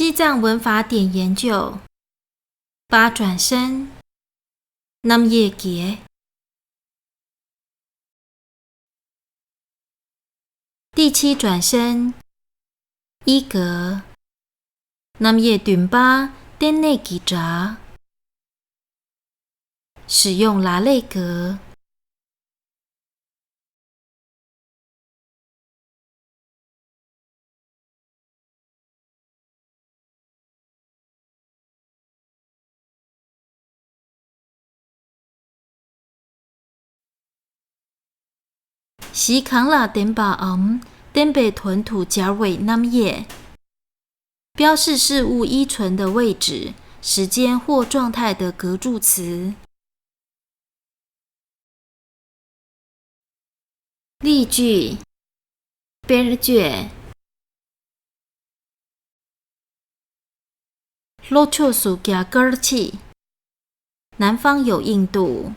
西藏文法典研究8转身 Nam Ye Gie 第7转身1格 Nam Ye Dun Ba Den Ne Gi Zha 使用拉类格。西康拉登巴登北屯土甲尾 Nam Ye 标示事物依存的位置、时间或状态的格助词。例句 Berje Lochosu Gya Gerchi 南方有印度。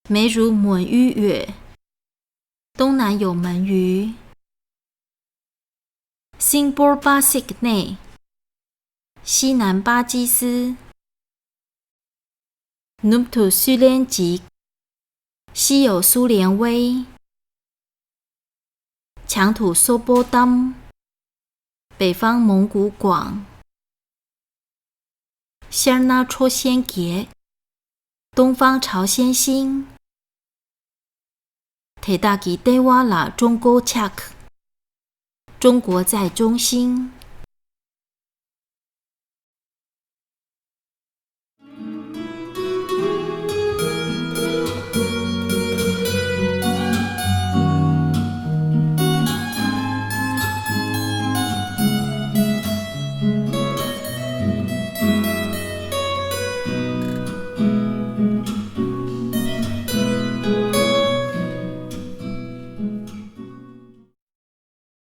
梅如抹鱼月，东南有门鱼。Singbor Basik 内，西南巴基斯。Numtu Sulen Ji，西有苏联威。强土 Sobodam， 北方蒙古广。Sharna Chosien Gie， 东方朝鲜星。Tedagi Dewala 中国 Chak， 中国在中心。